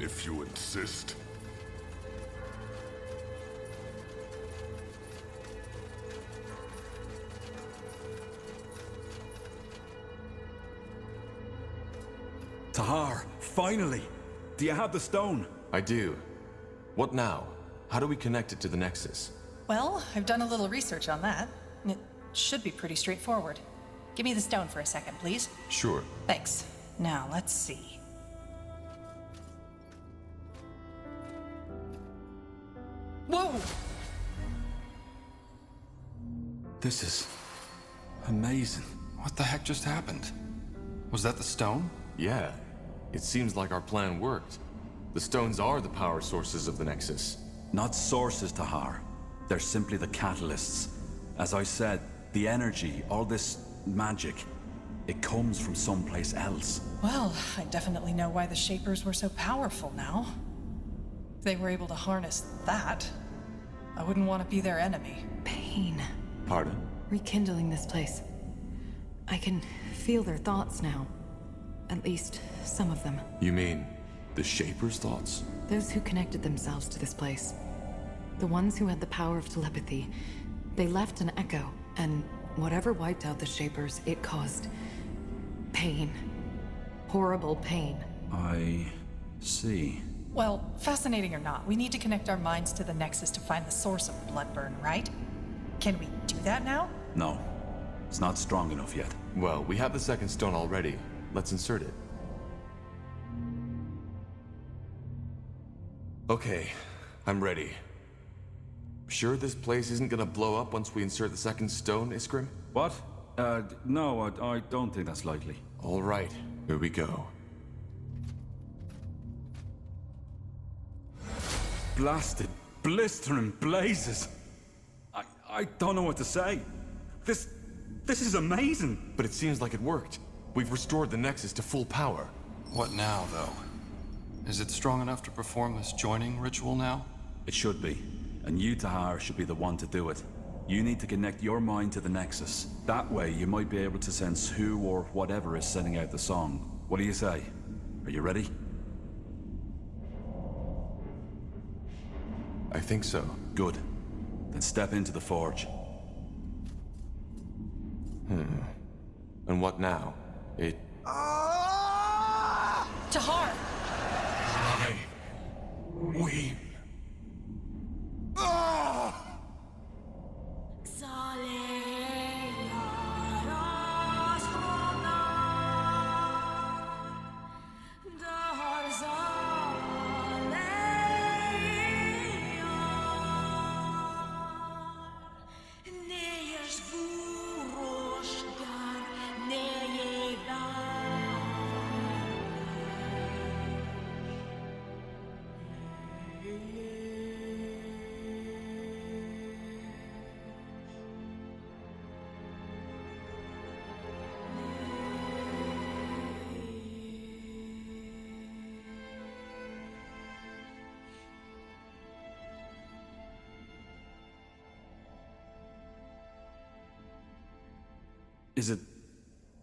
if you insist. Tahar, finally! Do you have the stone? I do. What now? How do we connect it to the Nexus? Well, I've done a little research on that. It should be pretty straightforward. Give me the stone for a second, please. Sure. Thanks. Now, let's see. Whoa! This is amazing. What the heck just happened? Was that the stone? Yeah. It seems like our plan worked. The stones are the power sources of the Nexus. Not sources, Tahar. They're simply the catalysts. As I said, the energy, all this magic, it comes from someplace else. Well, I definitely know why the Shapers were so powerful now. If they were able to harness that, I wouldn't want to be their enemy. Pain. Pardon? Rekindling this place. I can feel their thoughts now. At least, some of them. You mean the Shaper's thoughts? Those who connected themselves to this place. The ones who had the power of telepathy. They left an echo, and whatever wiped out the Shapers, it caused pain. Horrible pain. I see. Well, fascinating or not, we need to connect our minds to the Nexus to find the source of Bloodburn, right? Can we do that now? No. It's not strong enough yet. Well, we have the second stone already. Let's insert it. Okay, I'm ready. Sure this place isn't gonna blow up once we insert the second stone, Iskrim? What? No, I don't think that's likely. All right, here we go. Blasted, blistering blazes. I don't know what to say. This is amazing. But it seems like it worked. We've restored the Nexus to full power. What now, though? Is it strong enough to perform this joining ritual now? It should be. And you, Tahar, should be the one to do it. You need to connect your mind to the Nexus. That way, you might be able to sense who or whatever is sending out the song. What do you say? Are you ready? I think so. Good. Then step into the forge. And what now? It... Tahar! We...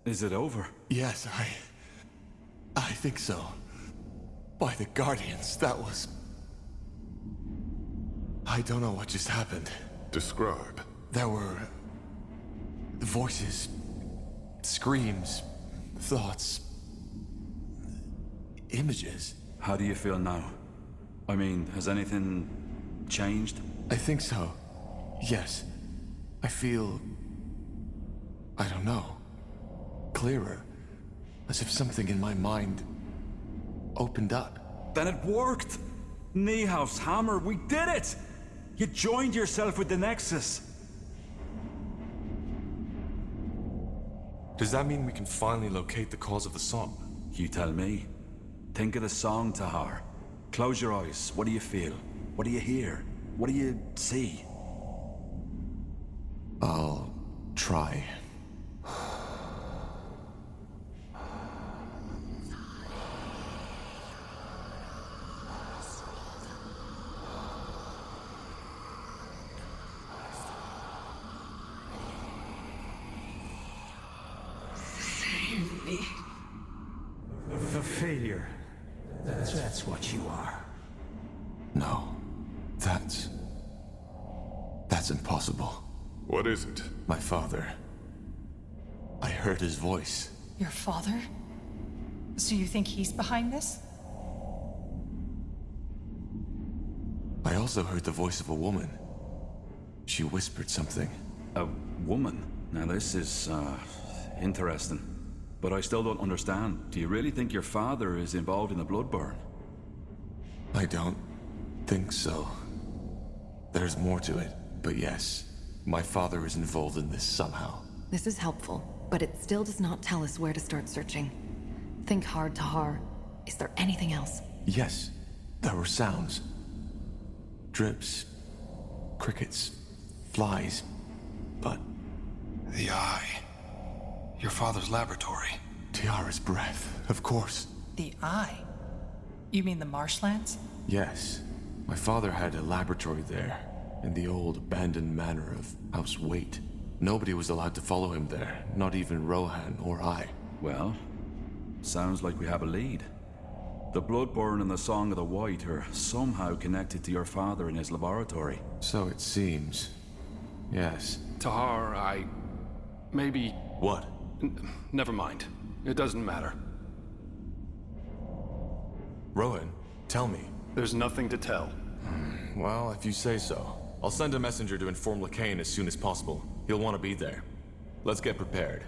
Is it over? Yes, I think so. By the Guardians, that was... I don't know what just happened. Describe. There were... voices, screams, thoughts, images. How do you feel now? I mean, has anything changed? I think so. Yes. I feel... I don't know. Clearer. As if something in my mind opened up. Then it worked! Niehaus, hammer, we did it! You joined yourself with the Nexus. Does that mean we can finally locate the cause of the song? You tell me. Think of the song, Tahar. Close your eyes. What do you feel? What do you hear? What do you see? I'll try. A failure. That's what you are. No. That's impossible. What is it? My father. I heard his voice. Your father? So you think he's behind this? I also heard the voice of a woman. She whispered something. A woman? Now this is, interesting. But I still don't understand. Do you really think your father is involved in the Bloodburn? I don't think so. There's more to it, but yes, my father is involved in this somehow. This is helpful, but it still does not tell us where to start searching. Think hard, Tahar. Is there anything else? Yes, there were sounds. Drips, crickets, flies, but The eye. Your father's laboratory. Tiara's breath, of course. The Eye? You mean the marshlands? Yes, my father had a laboratory there, in the old abandoned manor of House Waite. Nobody was allowed to follow him there, not even Rohan or I. Well, sounds like we have a lead. The Bloodburn and the Song of the White are somehow connected to your father in his laboratory. So it seems. Yes. Tahar, maybe... What? Never mind. It doesn't matter. Rohan, tell me. There's nothing to tell. Well, if you say so. I'll send a messenger to inform Lacane as soon as possible. He'll want to be there. Let's get prepared.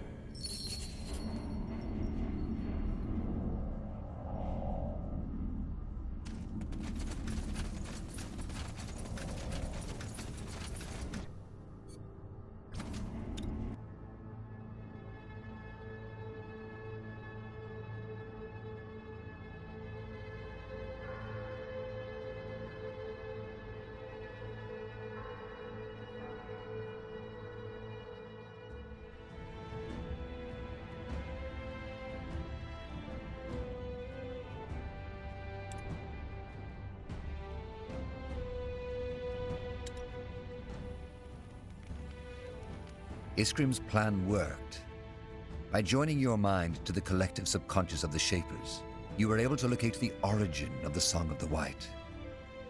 Iskrim's plan worked. By joining your mind to the collective subconscious of the Shapers, you were able to locate the origin of the Song of the White.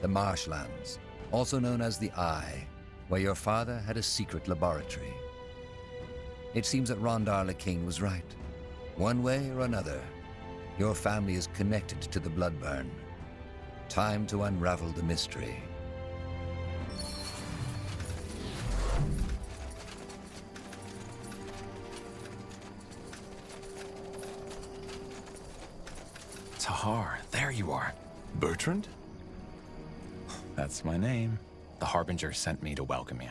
The Marshlands, also known as the Eye, where your father had a secret laboratory. It seems that Rondar Lacane was right. One way or another, your family is connected to the Bloodburn. Time to unravel the mystery. Tahar, there you are. Bertrand? That's my name. The Harbinger sent me to welcome you.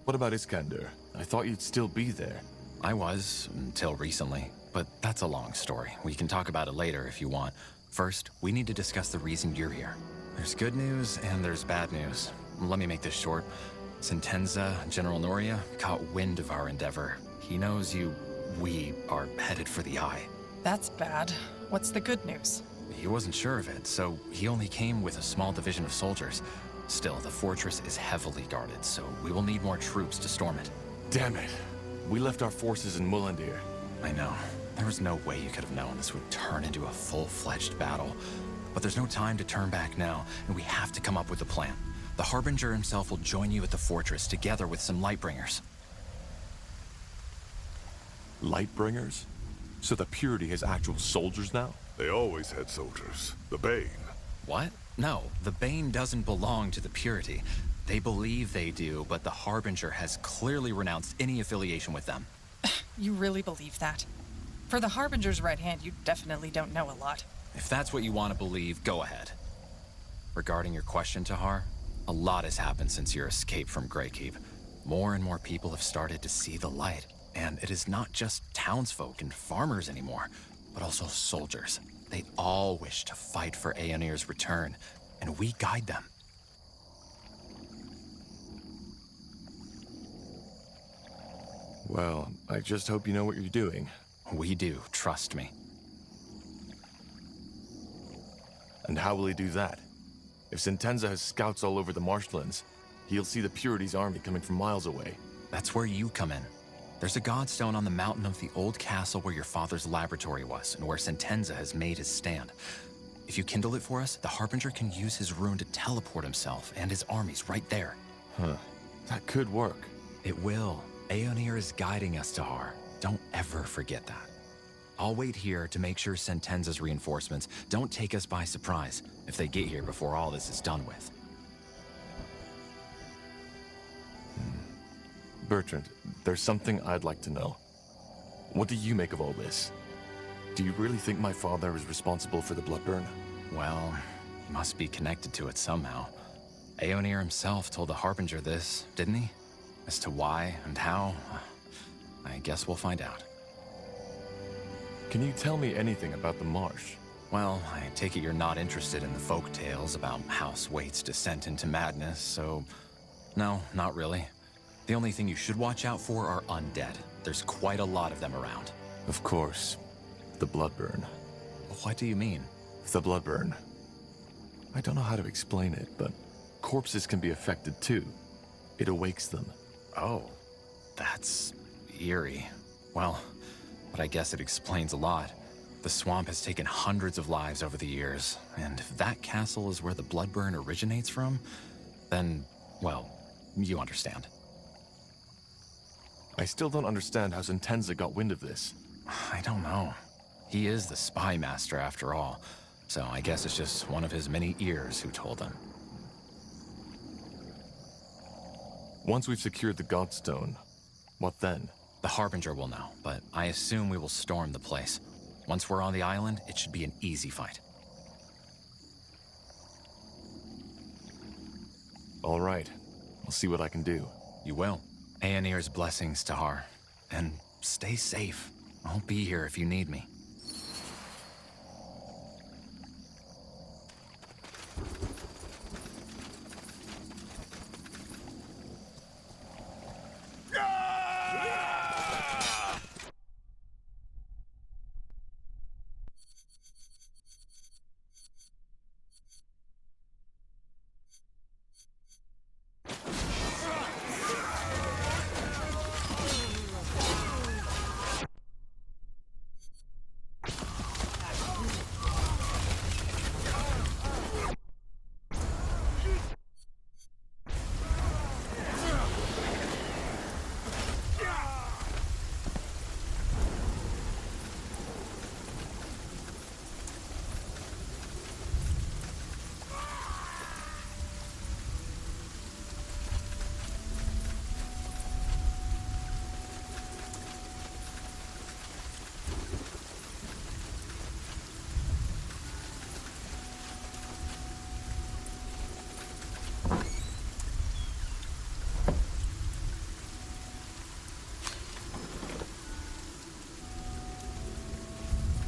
What about Iskander? I thought you'd still be there. I was, until recently, but that's a long story. We can talk about it later if you want. First, we need to discuss the reason you're here. There's good news and there's bad news. Let me make this short. Sentenza, General Noria, caught wind of our endeavor. He knows we are headed for the Eye. That's bad. What's the good news? He wasn't sure of it, so he only came with a small division of soldiers. Still, the fortress is heavily guarded, so we will need more troops to storm it. Damn it. We left our forces in Mullandir. I know. There was no way you could have known this would turn into a full-fledged battle. But there's no time to turn back now, and we have to come up with a plan. The Harbinger himself will join you at the fortress, together with some Lightbringers. Lightbringers? So the Purity has actual soldiers now? They always had soldiers. The Bane. What? No, the Bane doesn't belong to the Purity. They believe they do, but the Harbinger has clearly renounced any affiliation with them. You really believe that? For the Harbinger's right hand, you definitely don't know a lot. If that's what you want to believe, go ahead. Regarding your question, Tahar, a lot has happened since your escape from Greykeep. More and more people have started to see the light. And it is not just townsfolk and farmers anymore, but also soldiers. They all wish to fight for Aeonir's return, and we guide them. Well, I just hope you know what you're doing. We do, trust me. And how will he do that? If Sentenza has scouts all over the marshlands, he'll see the Purity's army coming from miles away. That's where you come in. There's a godstone on the mountain of the old castle where your father's laboratory was, and where Sentenza has made his stand. If you kindle it for us, the Harbinger can use his rune to teleport himself and his armies right there. Huh. That could work. It will. Aeonir is guiding us, Tahar. Don't ever forget that. I'll wait here to make sure Sentenza's reinforcements don't take us by surprise if they get here before all this is done with. Bertrand, there's something I'd like to know. What do you make of all this? Do you really think my father is responsible for the Bloodburn? Well, he must be connected to it somehow. Aeonir himself told the Harbinger this, didn't he? As to why and how, I guess we'll find out. Can you tell me anything about the marsh? Well, I take it you're not interested in the folk tales about House Waite's descent into madness, so... No, not really. The only thing you should watch out for are undead. There's quite a lot of them around. Of course. The Bloodburn. What do you mean? The Bloodburn. I don't know how to explain it, but corpses can be affected too. It awakes them. Oh, that's eerie. Well, but I guess it explains a lot. The swamp has taken hundreds of lives over the years, and if that castle is where the Bloodburn originates from, then, well, you understand. I still don't understand how Sentenza got wind of this. I don't know. He is the spy master after all, so I guess it's just one of his many ears who told him. Once we've secured the Godstone, what then? The Harbinger will know, but I assume we will storm the place. Once we're on the island, it should be an easy fight. All right. I'll see what I can do. You will. Aeonir's blessings, Tahar. And stay safe. I'll be here if you need me.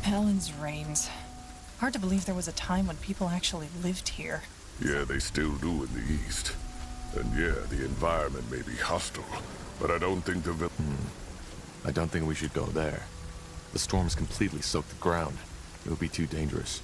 Helen's reigns. Hard to believe there was a time when people actually lived here. Yeah, they still do in the East. And yeah, the environment may be hostile, but I don't think the I don't think we should go there. The storm's completely soaked the ground. It would be too dangerous.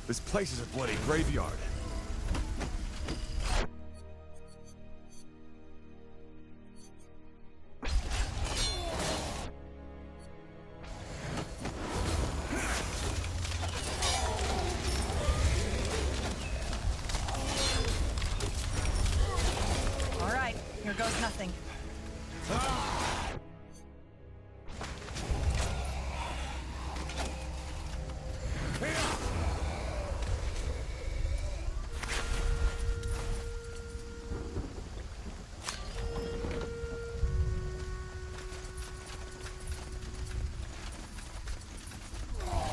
This place is a bloody graveyard. All right, here goes nothing.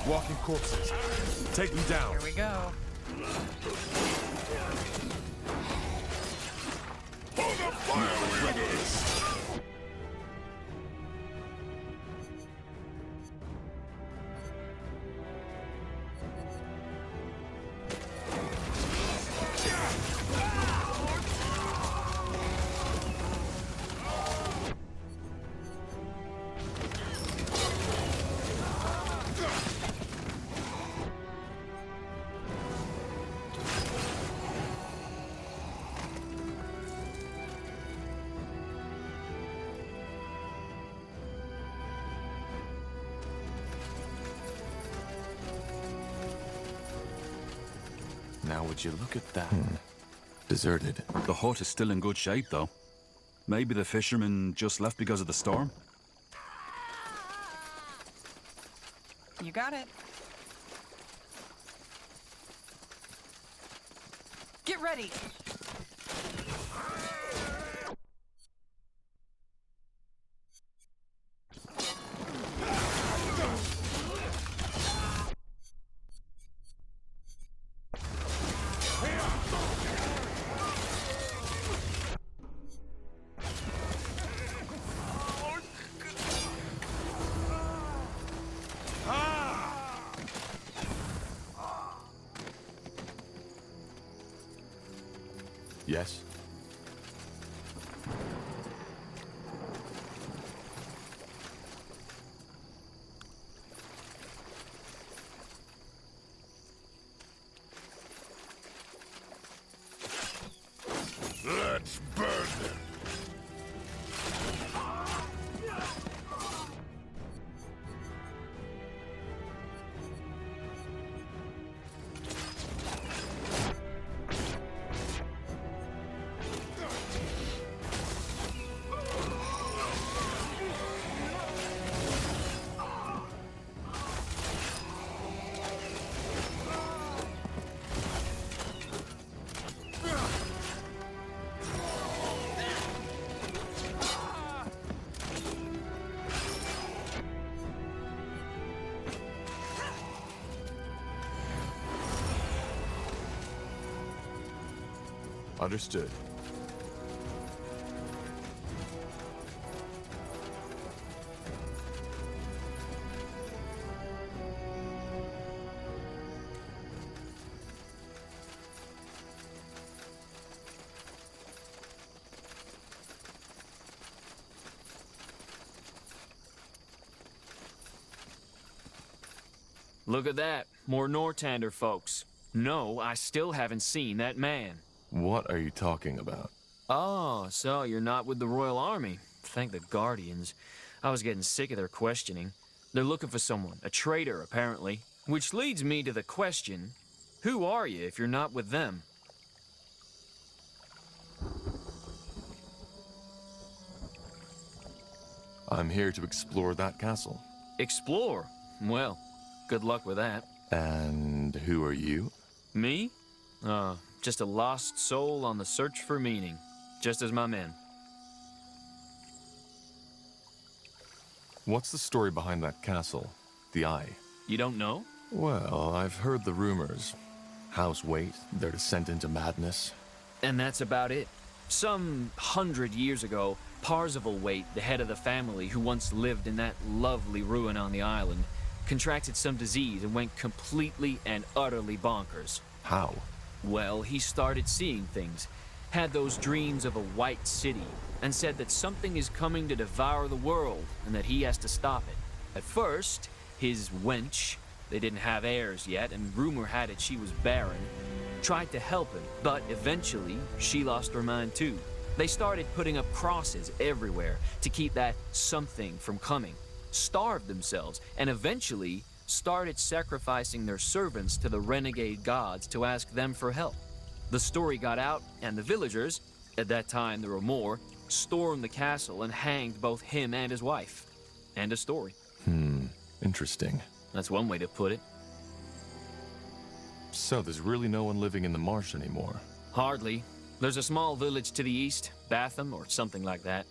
Walking corpses. Take them down. Here we go. Now would you look at that? Deserted. The hut is still in good shape, though. Maybe the fishermen just left because of the storm? You got it. Get ready! Yes? Let's burn them. Understood. Look at that. More Nortander folks. No, I still haven't seen that man. What are you talking about? Oh, so you're not with the Royal Army. Thank the Guardians. I was getting sick of their questioning. They're looking for someone, a traitor, apparently. Which leads me to the question, who are you if you're not with them? I'm here to explore that castle. Explore? Well, good luck with that. And who are you? Me? Just a lost soul on the search for meaning. Just as my men. What's the story behind that castle? The Eye? You don't know? Well, I've heard the rumors. House Waite, their descent into madness. And that's about it. Some 100 years ago, Parzival Waite, the head of the family who once lived in that lovely ruin on the island, contracted some disease and went completely and utterly bonkers. How? Well, he started seeing things, had those dreams of a white city, and said that something is coming to devour the world and that he has to stop it. At first, his wench, they didn't have heirs yet, and rumor had it she was barren, tried to help him, but eventually she lost her mind too. They started putting up crosses everywhere to keep that something from coming, starved themselves, and eventually started sacrificing their servants to the renegade gods to ask them for help. The story got out, and the villagers, at that time there were more, stormed the castle and hanged both him and his wife. End of story. Interesting. That's one way to put it. So there's really no one living in the marsh anymore? Hardly. There's a small village to the east, Batham or something like that.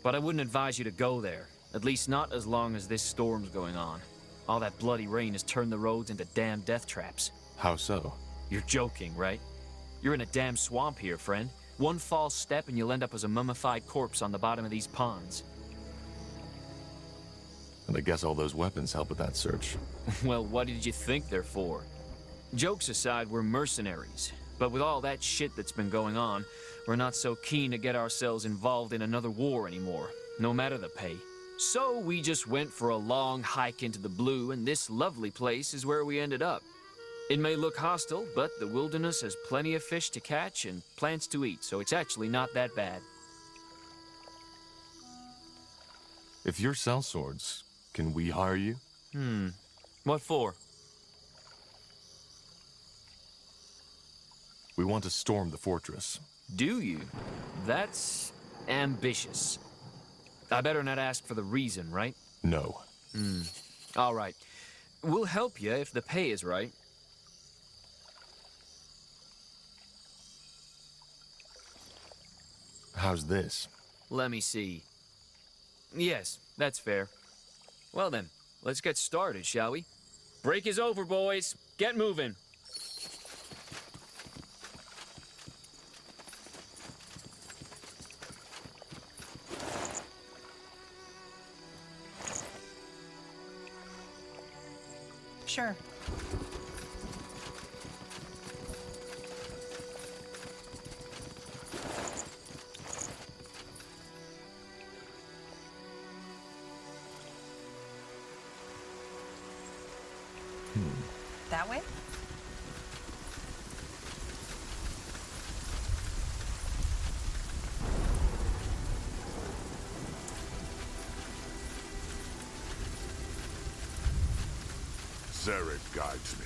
But I wouldn't advise you to go there, at least not as long as this storm's going on. All that bloody rain has turned the roads into damn death traps. How so? You're joking, right? You're in a damn swamp here, friend. One false step and you'll end up as a mummified corpse on the bottom of these ponds. And I guess all those weapons help with that search. Well, what did you think they're for? Jokes aside, we're mercenaries. But with all that shit that's been going on, we're not so keen to get ourselves involved in another war anymore, no matter the pay. So we just went for a long hike into the blue, and this lovely place is where we ended up. It may look hostile, but the wilderness has plenty of fish to catch and plants to eat, so it's actually not that bad. If you're sellswords, can we hire you? What for? We want to storm the fortress. Do you? That's ambitious. I better not ask for the reason, right? No. All right. We'll help you if the pay is right. How's this? Let me see. Yes, that's fair. Well then, let's get started, shall we? Break is over, boys. Get moving. Sure. That way? Zarek guides me.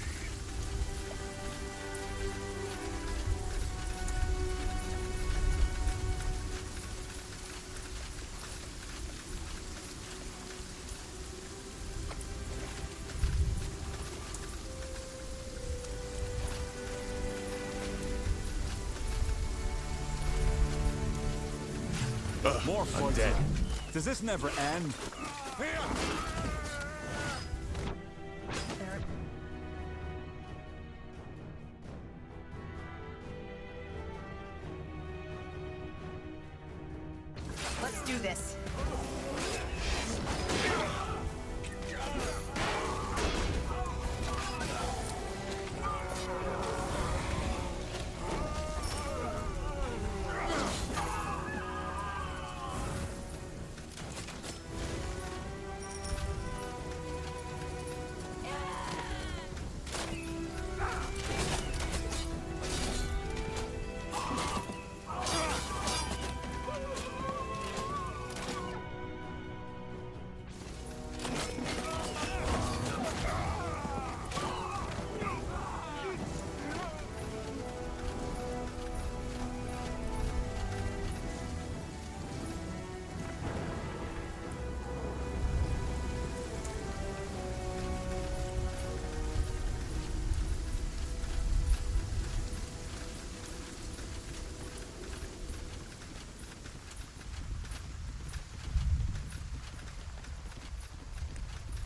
More fun. Does this never end? There. Let's do this.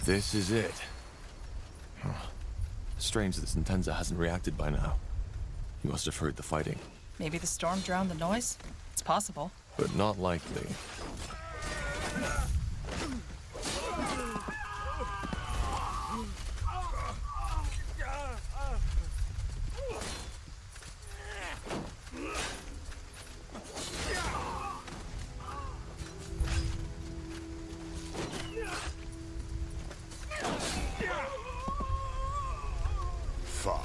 This is it. Huh. Strange that Sentenza hasn't reacted by now. He must have heard the fighting. Maybe the storm drowned the noise? It's possible. But not likely. Fine.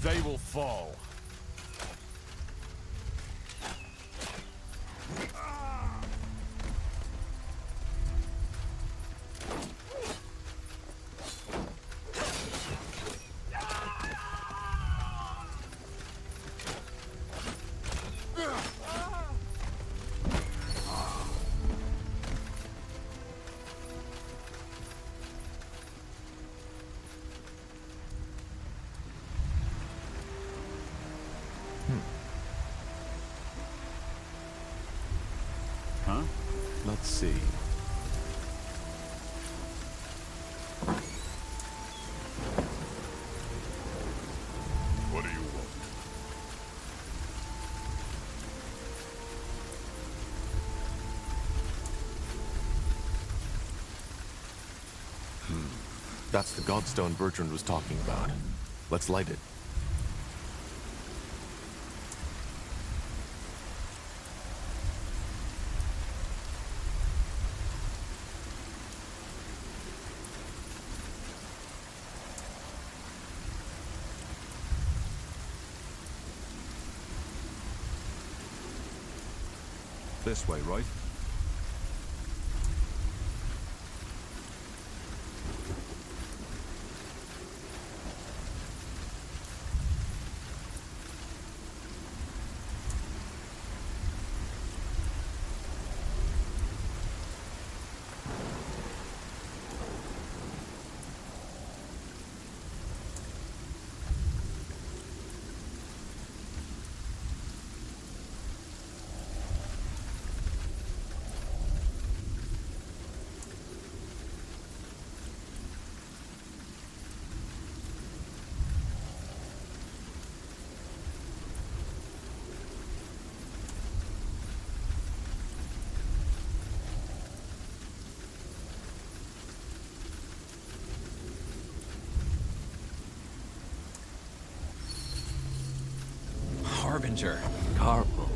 They will fall. Let's see. What do you want? That's the godstone Bertrand was talking about. Let's light it. This way, right? Harbinger. Carpal.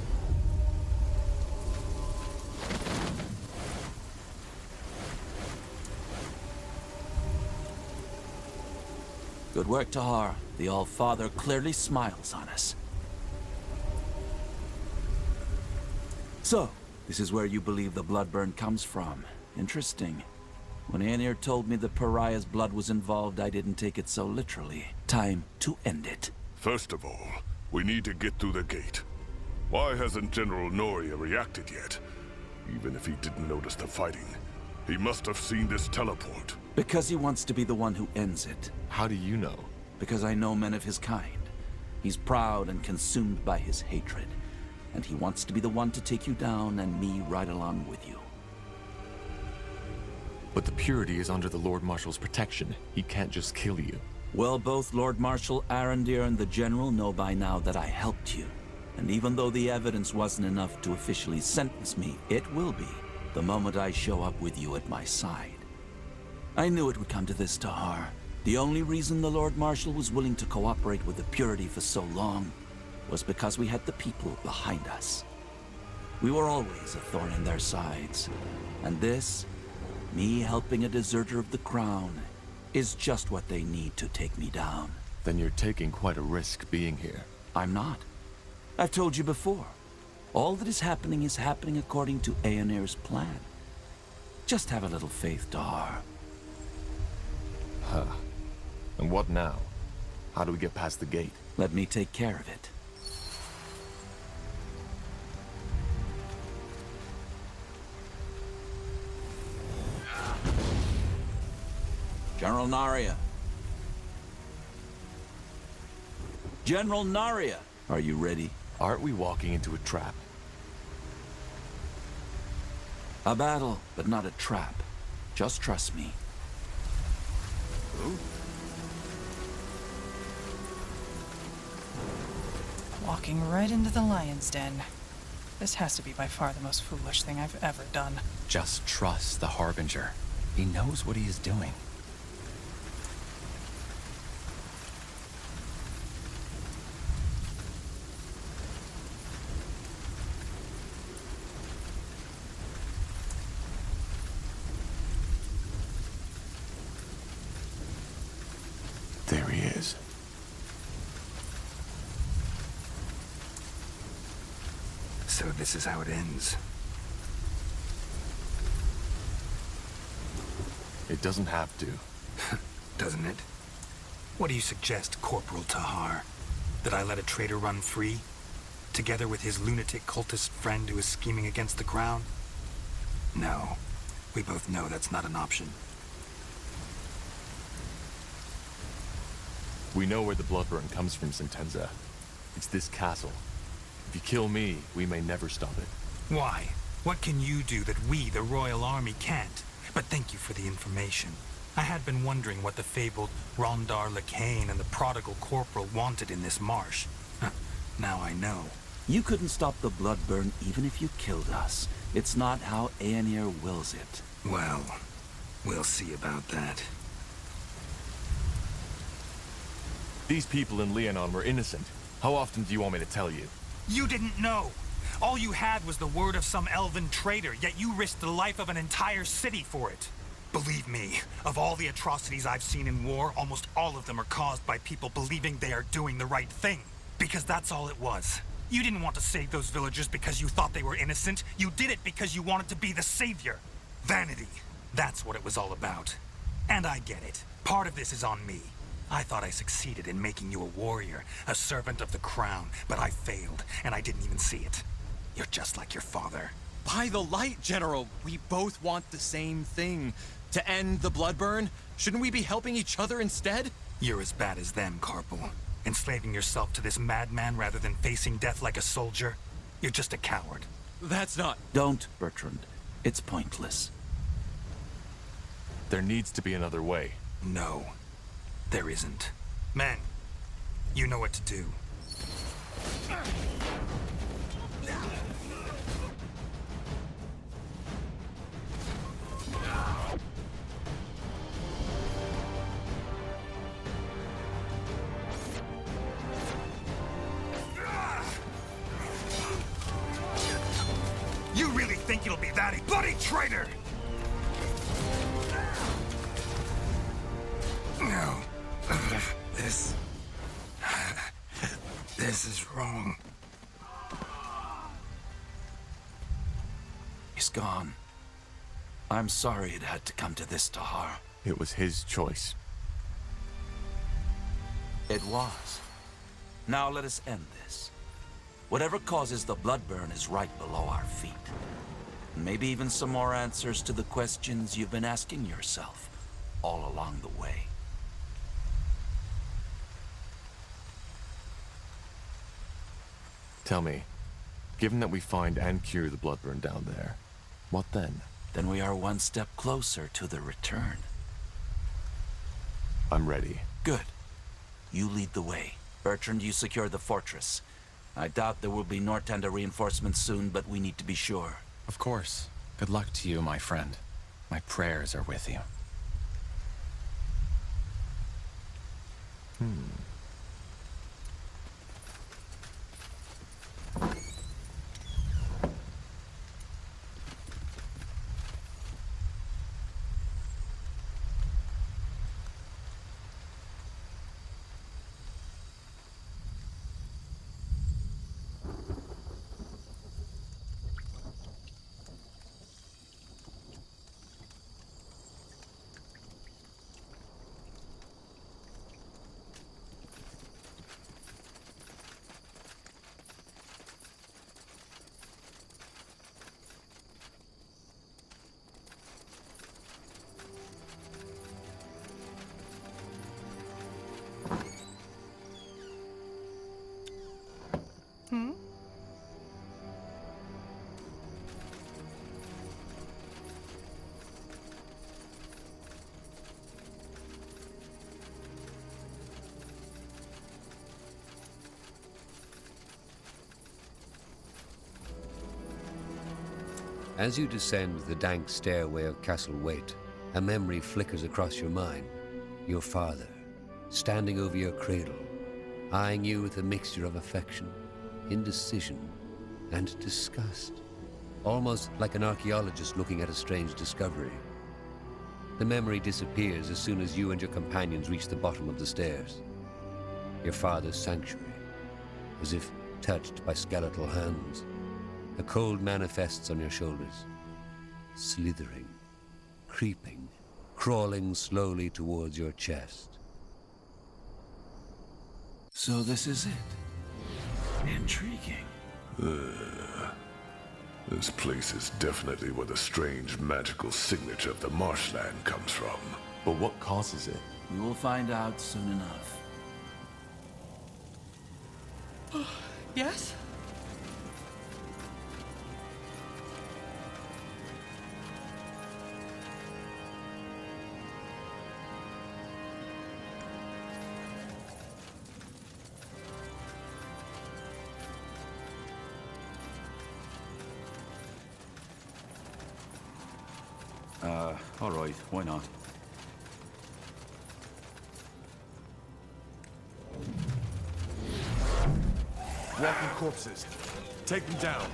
Good work, Tahar. The All-Father clearly smiles on us. So, this is where you believe the Bloodburn comes from. Interesting. When Aenir told me the pariah's blood was involved, I didn't take it so literally. Time to end it. First of all, we need to get through the gate. Why hasn't General Noria reacted yet? Even if he didn't notice the fighting, he must have seen this teleport. Because he wants to be the one who ends it. How do you know? Because I know men of his kind. He's proud and consumed by his hatred. And he wants to be the one to take you down and me right along with you. But the Purity is under the Lord Marshal's protection. He can't just kill you. Well, both Lord Marshal Arendir and the General know by now that I helped you. And even though the evidence wasn't enough to officially sentence me, it will be the moment I show up with you at my side. I knew it would come to this, Tahar. The only reason the Lord Marshal was willing to cooperate with the Purity for so long was because we had the people behind us. We were always a thorn in their sides. And this, me helping a deserter of the Crown, is just what they need to take me down. Then you're taking quite a risk being here. I'm not. I've told you before. All that is happening according to Aenir's plan. Just have a little faith, Tahar. Huh. And what now? How do we get past the gate? Let me take care of it. General Naria. General Naria! Are you ready? Aren't we walking into a trap? A battle, but not a trap. Just trust me. Walking right into the lion's den. This has to be by far the most foolish thing I've ever done. Just trust the Harbinger. He knows what he is doing. There he is. So this is how it ends. It doesn't have to. Doesn't it? What do you suggest, Corporal Tahar? That I let a traitor run free? Together with his lunatic cultist friend who is scheming against the crown? No. We both know that's not an option. We know where the Bloodburn comes from, Sentenza. It's this castle. If you kill me, we may never stop it. Why? What can you do that we, the Royal Army, can't? But thank you for the information. I had been wondering what the fabled Rondar Lacane and the prodigal corporal wanted in this marsh. Now I know. You couldn't stop the blood burn even if you killed us. It's not how Aenir wills it. Well, we'll see about that. These people in Leonon were innocent. How often do you want me to tell you? You didn't know! All you had was the word of some elven traitor, yet you risked the life of an entire city for it. Believe me, of all the atrocities I've seen in war, almost all of them are caused by people believing they are doing the right thing. Because that's all it was. You didn't want to save those villagers because you thought they were innocent. You did it because you wanted to be the savior. Vanity. That's what it was all about. And I get it. Part of this is on me. I thought I succeeded in making you a warrior, a servant of the crown, but I failed, and I didn't even see it. You're just like your father. By the light, General, we both want the same thing. To end the blood burn? Shouldn't we be helping each other instead? You're as bad as them, Corporal. Enslaving yourself to this madman rather than facing death like a soldier. You're just a coward. That's not... Don't, Bertrand. It's pointless. There needs to be another way. No, there isn't. Men, you know what to do. You really think it'll be that bloody traitor? No. This is wrong. He's gone. I'm sorry it had to come to this, Tahar. It was his choice. It was. Now let us end this. Whatever causes the blood burn is right below our feet. Maybe even some more answers to the questions you've been asking yourself all along the way. Tell me, given that we find and cure the bloodburn down there, what then? Then we are one step closer to the return. I'm ready. Good. You lead the way. Bertrand, you secure the fortress. I doubt there will be Northander reinforcements soon, but we need to be sure. Of course. Good luck to you, my friend. My prayers are with you. As you descend the dank stairway of Castle Waite, a memory flickers across your mind. Your father, standing over your cradle, eyeing you with a mixture of affection, indecision, and disgust. Almost like an archaeologist looking at a strange discovery. The memory disappears as soon as you and your companions reach the bottom of the stairs. Your father's sanctuary, as if touched by skeletal hands. A cold manifests on your shoulders, slithering, creeping, crawling slowly towards your chest. So this is it. Intriguing. This place is definitely where the strange magical signature of the marshland comes from. But what causes it? We will find out soon enough. Yes? alright, why not? Walking corpses. Take them down.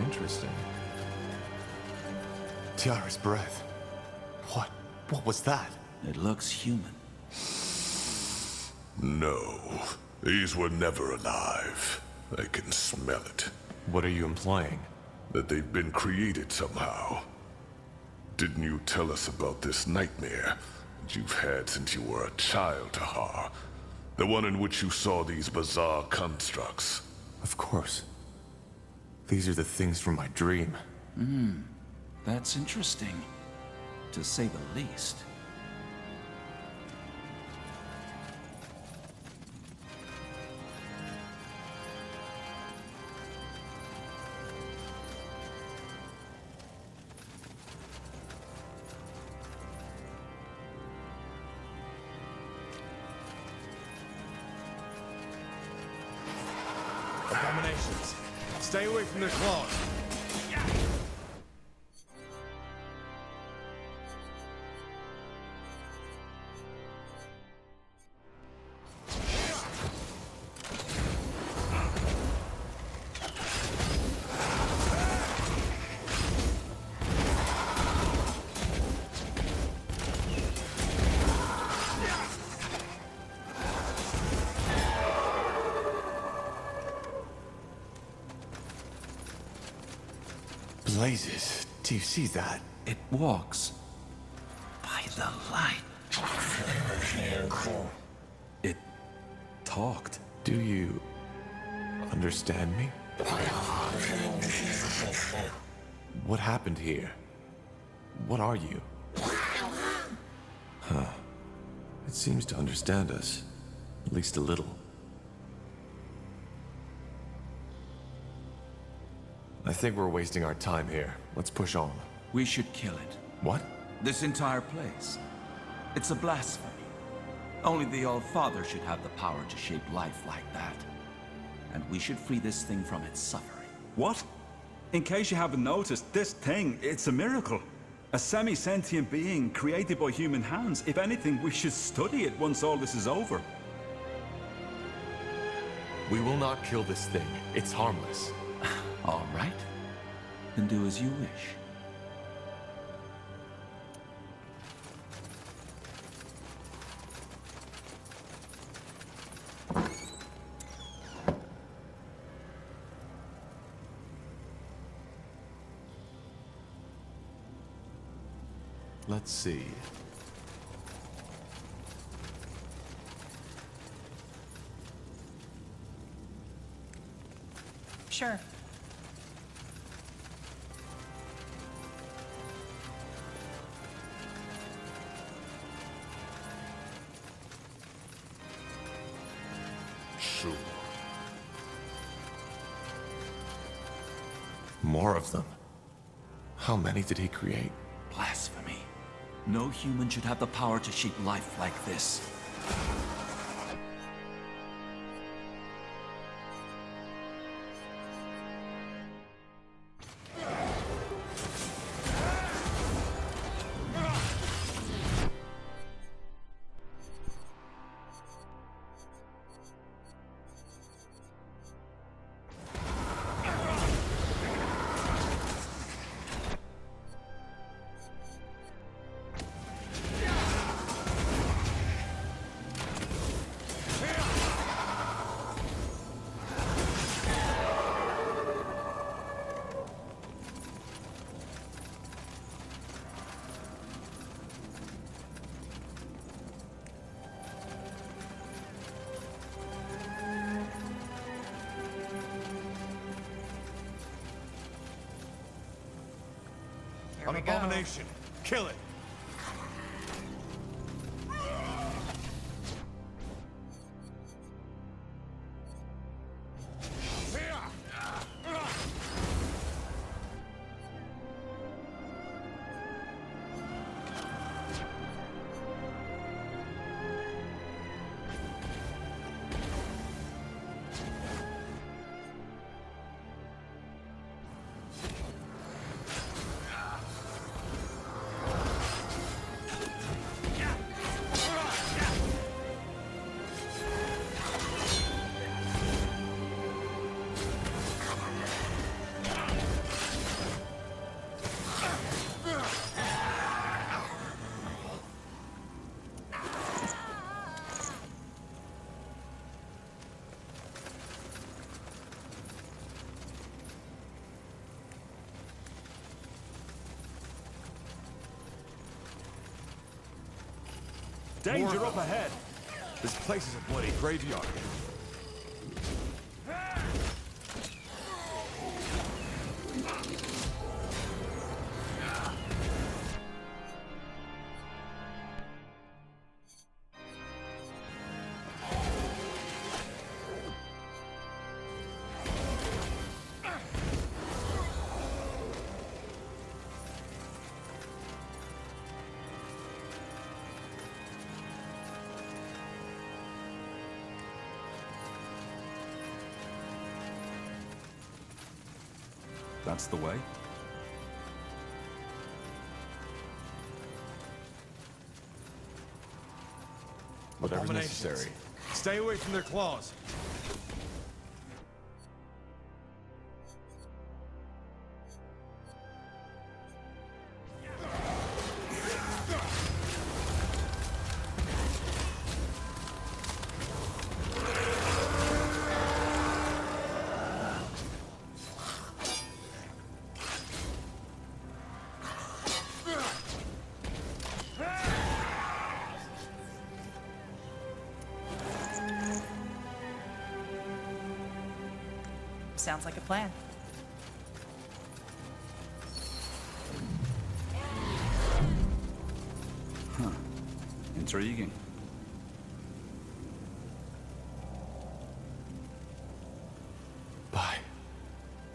Interesting. Tiara's breath. What was that? It looks human. No. These were never alive. I can smell it. What are you implying? That they've been created somehow. Didn't you tell us about this nightmare that you've had since you were a child, Tahar? The one in which you saw these bizarre constructs. Of course. These are the things from my dream. That's interesting, to say the least. Abominations. Stay away from their claws. Blazes, do you see that? It walks by the light. It talked. Do you understand me? What happened here? What are you? Huh. It seems to understand us. At least a little. I think we're wasting our time here. Let's push on. We should kill it. What? This entire place. It's a blasphemy. Only the All-Father should have the power to shape life like that. And we should free this thing from its suffering. What? In case you haven't noticed, this thing, it's a miracle. A semi-sentient being created by human hands. If anything, we should study it once all this is over. We will not kill this thing. It's harmless. All right. Then do as you wish. Let's see. Sure. Sure. More of them. How many did he create? Blasphemy. No human should have the power to shape life like this. Here An we go. abomination. Kill it. Danger up ahead! This place is a bloody graveyard. That's the way? Whatever's necessary. Stay away from their claws. Sounds like a plan. Huh. Intriguing. Bye.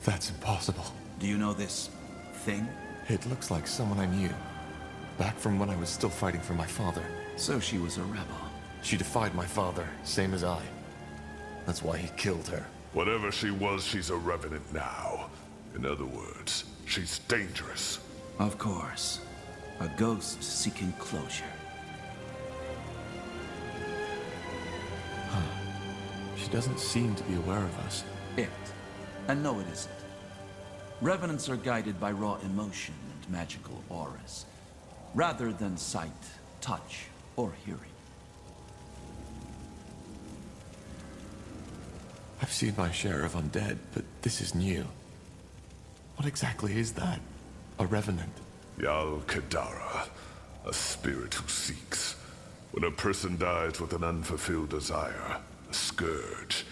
That's impossible. Do you know this thing? It looks like someone I knew. Back from when I was still fighting for my father. So she was a rebel. She defied my father, same as I. That's why he killed her. Whatever she was, she's a revenant now. In other words, she's dangerous. Of course. A ghost seeking closure. She doesn't seem to be aware of us. It. And no, it isn't. Revenants are guided by raw emotion and magical auras, rather than sight, touch, or hearing. I've seen my share of undead, but this is new. What exactly is that? A revenant? Yal Kadara, a spirit who seeks. When a person dies with an unfulfilled desire, a scourge,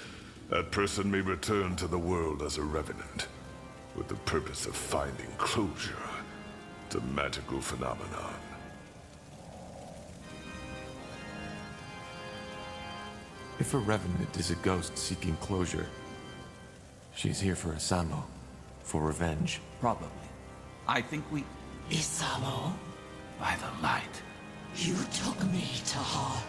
that person may return to the world as a revenant, with the purpose of finding closure. It's a magical phenomenon. If a revenant is a ghost seeking closure, she's here for Asamo, for revenge. Probably. I think we... Isamo, By the light. you took me, Tahar.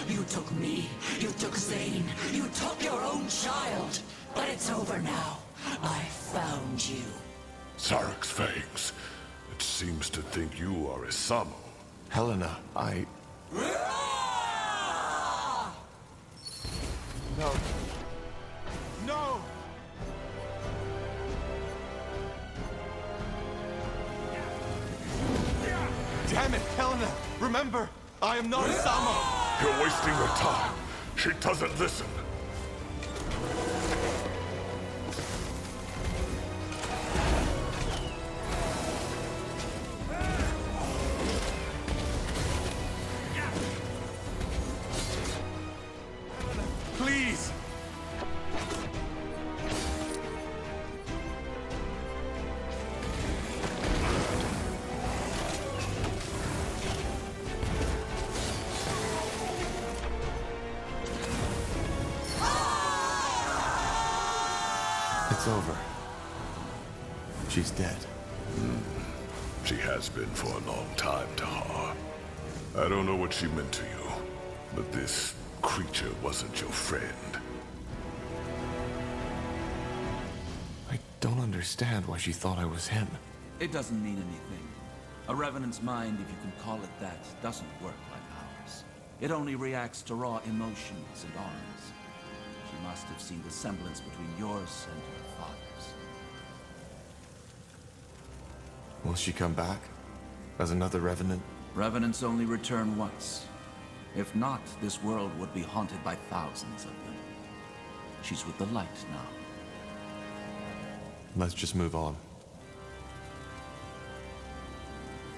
You took me. You took Zane. You took your own child. But it's over now. I found you. Sarek's fangs. It seems to think you are Isamo. Helena, I... No. No! Damn it, Helena! Remember, I am not Isamo! You're wasting your time. She doesn't listen. Please! It's over. She's dead. She has been for a long time, Tahar. I don't know what she meant to you, but this creature wasn't your friend. I don't understand why she thought I was him. It doesn't mean anything. A Revenant's mind, if you can call it that, doesn't work like ours. It only reacts to raw emotions and arms. She must have seen the semblance between yours and her father's. Will she come back? As another Revenant? Revenants only return once. If not, this world would be haunted by thousands of them. She's with the light now. Let's just move on.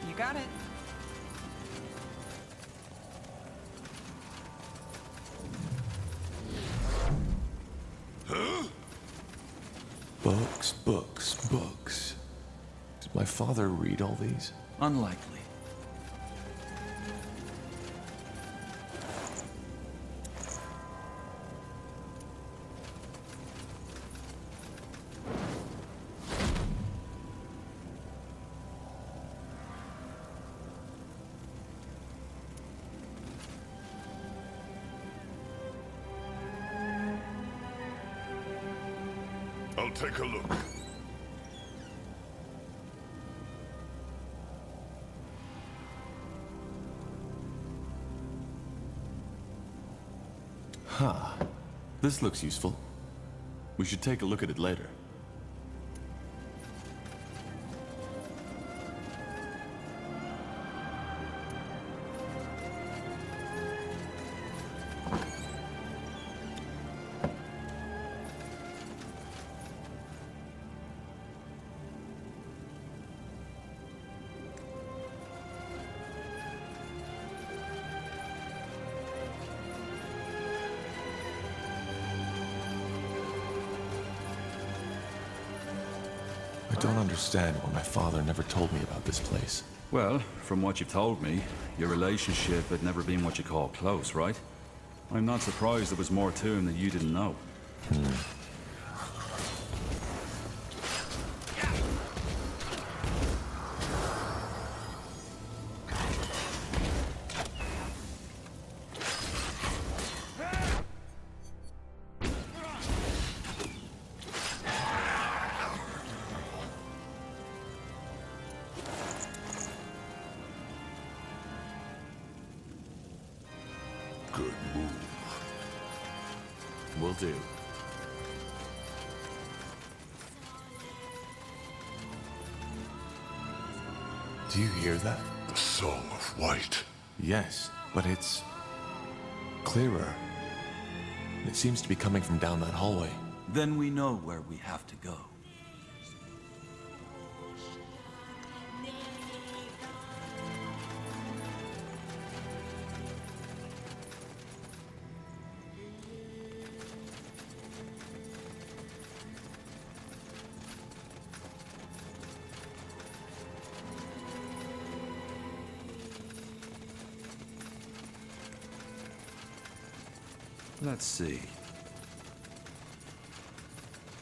You got it. Huh? Books, books, books. Did my father read all these? Unlikely. I'll take a look. Huh. This looks useful. We should take a look at it later. I don't understand why my father never told me about this place. Well, from what you've told me, your relationship had never been what you call close, right? I'm not surprised there was more to him that you didn't know. Good move. Will do. Do you hear that? The Song of White. Yes, but it's clearer. It seems to be coming from down that hallway. Then we know where we have to go. Let's see.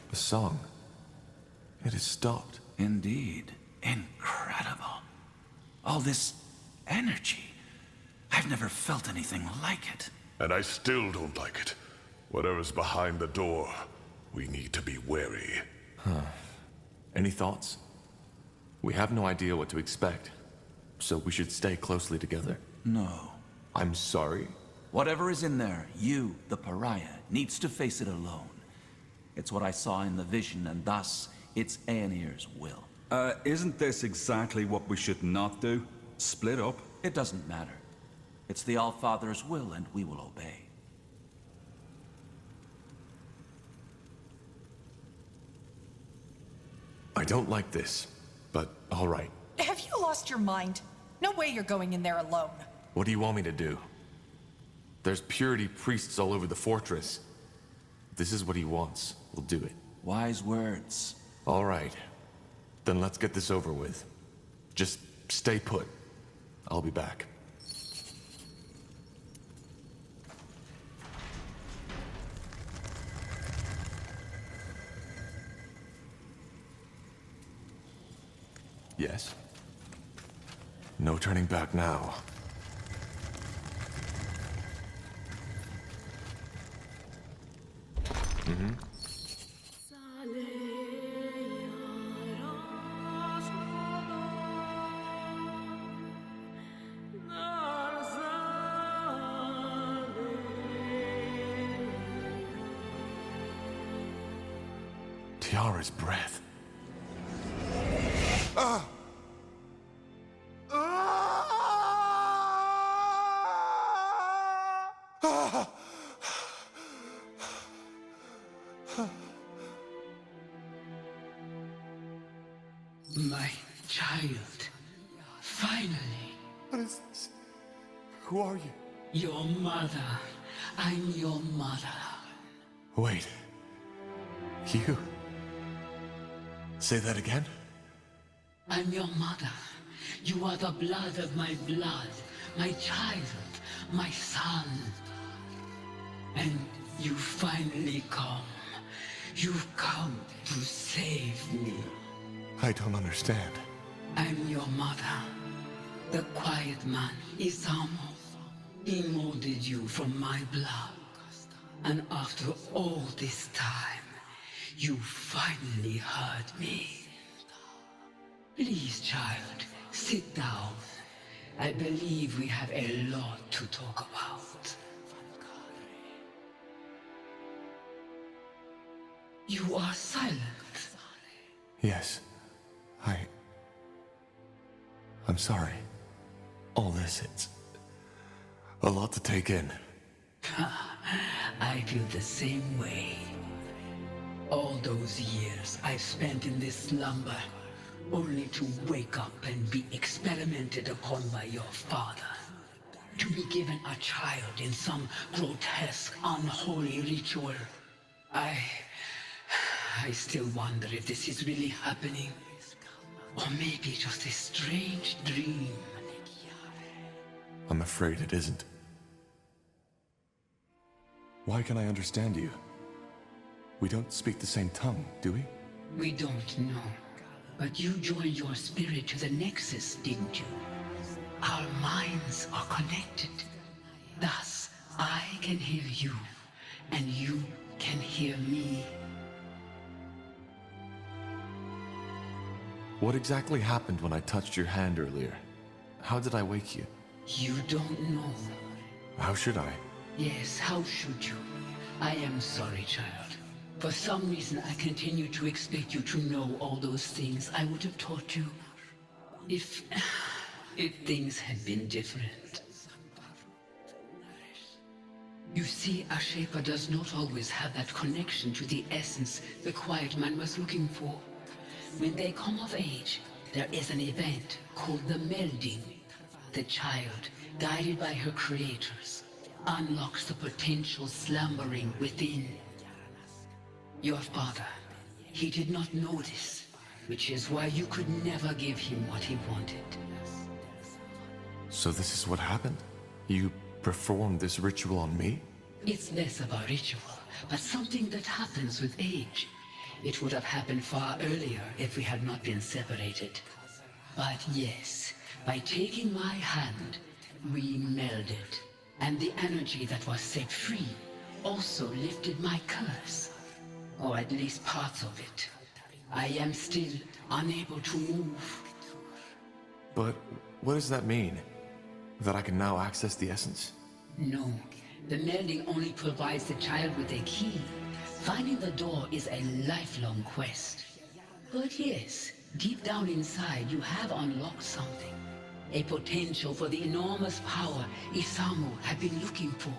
The song. It has stopped. Indeed. Incredible. All this energy. I've never felt anything like it. And I still don't like it. Whatever's behind the door, we need to be wary. Huh. Any thoughts? We have no idea what to expect, so we should stay closely together. No. I'm sorry. Whatever is in there, you, the pariah, needs to face it alone. It's what I saw in the vision, and thus, it's Aenir's will. Isn't this exactly what we should not do? Split up? It doesn't matter. It's the Allfather's will, and we will obey. I don't like this, but all right. Have you lost your mind? No way you're going in there alone. What do you want me to do? There's purity priests all over the fortress. If this is what he wants, we'll do it. Wise words. All right. Then let's get this over with. Just stay put. I'll be back. Yes? No turning back now. Mm-hmm. Tiara's breath. My child. Finally. What is this? Who are you? Your mother. I'm your mother. Wait. You? Say that again? I'm your mother. You are the blood of my blood. My child. My son. And you finally come. You've come to save me. I don't understand. I'm your mother. The quiet man, Isamu. He molded you from my blood. And after all this time, you finally heard me. Please, child, sit down. I believe we have a lot to talk about. You are silent. Yes. I'm sorry. All this, it's a lot to take in. I feel the same way. All those years I've spent in this slumber, only to wake up and be experimented upon by your father. To be given a child in some grotesque, unholy ritual. I still wonder if this is really happening. Or maybe just a strange dream. I'm afraid it isn't. Why can I understand you? We don't speak the same tongue, do we? We don't know. But you joined your spirit to the Nexus, didn't you? Our minds are connected. Thus, I can hear you, and you can hear me. What exactly happened when I touched your hand earlier? How did I wake you? You don't know. How should I? Yes, how should you? I am sorry, child. For some reason, I continue to expect you to know all those things I would have taught you. If things had been different. You see, a Shaper does not always have that connection to the essence the Quiet Man was looking for. When they come of age, there is an event called the melding. The child, guided by her creators, unlocks the potential slumbering within. Your father, he did not know this, which is why you could never give him what he wanted. So this is what happened? You performed this ritual on me? It's less of a ritual, but something that happens with age. It would have happened far earlier if we had not been separated. But yes, by taking my hand, we melded. And the energy that was set free also lifted my curse. Or at least parts of it. I am still unable to move. But what does that mean? That I can now access the essence? No, the melding only provides the child with a key. Finding the door is a lifelong quest. But yes, deep down inside you have unlocked something. A potential for the enormous power Isamu had been looking for.